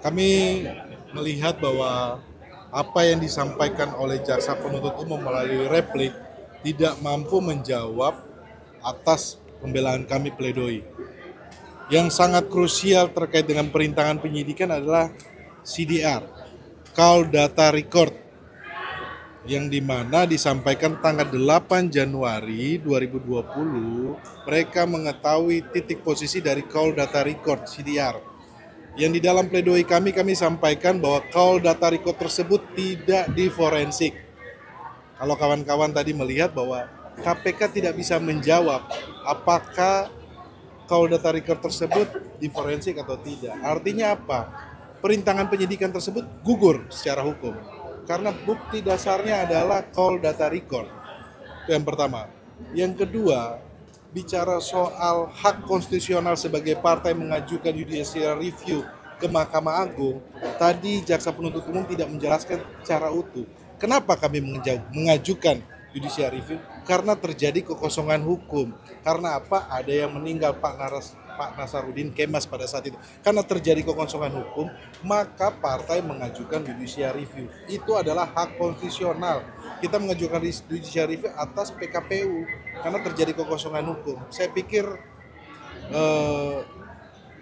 Kami melihat bahwa apa yang disampaikan oleh jaksa penuntut umum melalui replik tidak mampu menjawab atas pembelaan kami pledoi. Yang sangat krusial terkait dengan perintangan penyidikan adalah CDR, Call Data Record, yang dimana disampaikan tanggal 8 Januari 2020 mereka mengetahui titik posisi dari Call Data Record CDR. Yang di dalam pledoi kami sampaikan bahwa Call Data Record tersebut tidak diforensik. Kalau kawan-kawan tadi melihat bahwa KPK tidak bisa menjawab apakah Call Data Record tersebut diforensik atau tidak. Artinya apa? Perintangan penyidikan tersebut gugur secara hukum. Karena bukti dasarnya adalah Call Data Record. Itu yang pertama. Yang kedua, bicara soal hak konstitusional sebagai partai mengajukan judicial review ke Mahkamah Agung, tadi jaksa penuntut umum tidak menjelaskan secara utuh. Kenapa kami mengajukan judicial review? Karena terjadi kekosongan hukum. Karena apa? Ada yang meninggal, Pak Nasaruddin Kemas pada saat itu. Karena terjadi kekosongan hukum, maka partai mengajukan judicial review. Itu adalah hak konstitusional. Kita mengajukan judicial review atas PKPU karena terjadi kekosongan hukum. Saya pikir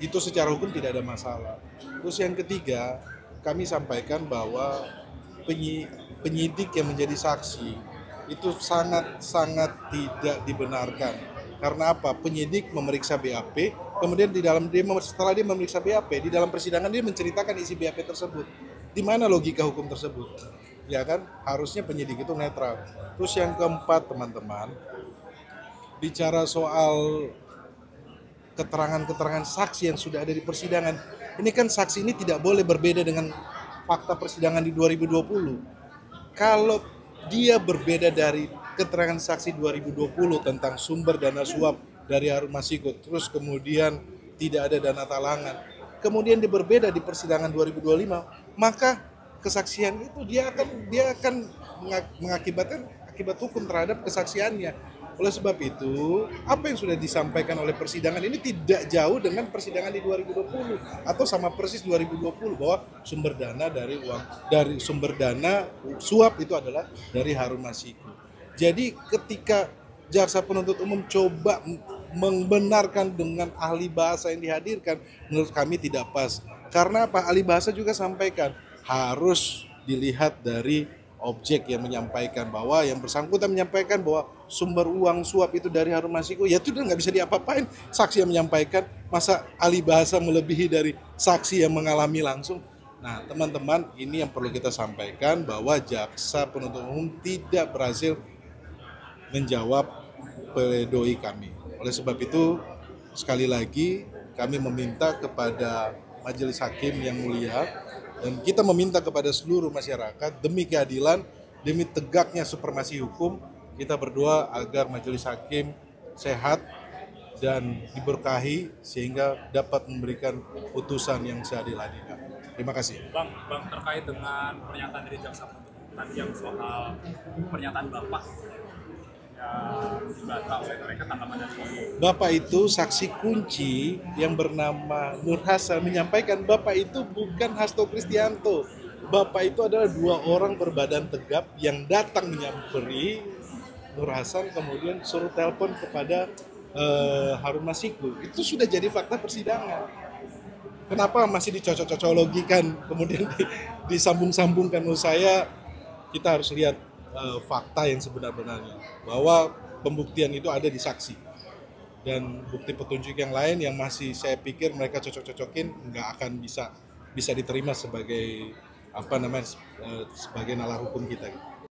itu secara hukum tidak ada masalah. Terus yang ketiga, kami sampaikan bahwa penyidik yang menjadi saksi itu sangat tidak dibenarkan. Karena apa? Penyidik memeriksa BAP, kemudian setelah dia memeriksa BAP, di dalam persidangan dia menceritakan isi BAP tersebut. Di mana logika hukum tersebut? Ya kan, harusnya penyidik itu netral. Terus yang keempat, teman-teman, bicara soal keterangan-keterangan saksi yang sudah ada di persidangan. Ini kan saksi ini tidak boleh berbeda dengan fakta persidangan di 2020. Kalau dia berbeda dari keterangan saksi 2020 tentang sumber dana suap dari Harun Masiku, terus kemudian tidak ada dana talangan, kemudian dia berbeda di persidangan 2025, maka kesaksian itu dia akan mengakibatkan akibat hukum terhadap kesaksiannya. Oleh sebab itu, apa yang sudah disampaikan oleh persidangan ini tidak jauh dengan persidangan di 2020 atau sama persis 2020 bahwa sumber dana suap itu adalah dari Harun Masiku. Jadi ketika jaksa penuntut umum coba membenarkan dengan ahli bahasa yang dihadirkan, menurut kami tidak pas. Karena apa? Ahli bahasa juga sampaikan harus dilihat dari objek yang menyampaikan, bahwa yang bersangkutan menyampaikan bahwa sumber uang suap itu dari Harun Masiku, ya itu udah nggak bisa diapa-apain. Saksi yang menyampaikan, masa ahli bahasa melebihi dari saksi yang mengalami langsung? Nah, teman-teman, ini yang perlu kita sampaikan bahwa jaksa penuntut umum tidak berhasil menjawab pledoi kami. Oleh sebab itu, sekali lagi kami meminta kepada Majelis Hakim yang mulia, dan kita meminta kepada seluruh masyarakat demi keadilan, demi tegaknya supremasi hukum, kita berdoa agar Majelis Hakim sehat dan diberkahi sehingga dapat memberikan putusan yang seadil-adilnya. Terima kasih. Bang, terkait dengan pernyataan dari jaksa penuntut umum tadi yang soal pernyataan Bapak yang dibantah oleh mereka, tanggapan dari Bapak itu saksi kunci yang bernama Nur Hasan menyampaikan Bapak itu bukan Hasto Kristianto. Bapak itu adalah dua orang berbadan tegap yang datang menyamperi Nur Hasan, kemudian suruh telepon kepada Harun Masiku. Itu sudah jadi fakta persidangan. Kenapa masih dicocok-cocologikan, kemudian disambung-sambungkan? Menurut saya kita harus lihat fakta yang sebenar-benarnya, bahwa pembuktian itu ada di saksi, dan bukti petunjuk yang lain yang masih saya pikir mereka cocok-cocokin nggak akan bisa diterima sebagai sebagai nalar hukum kita.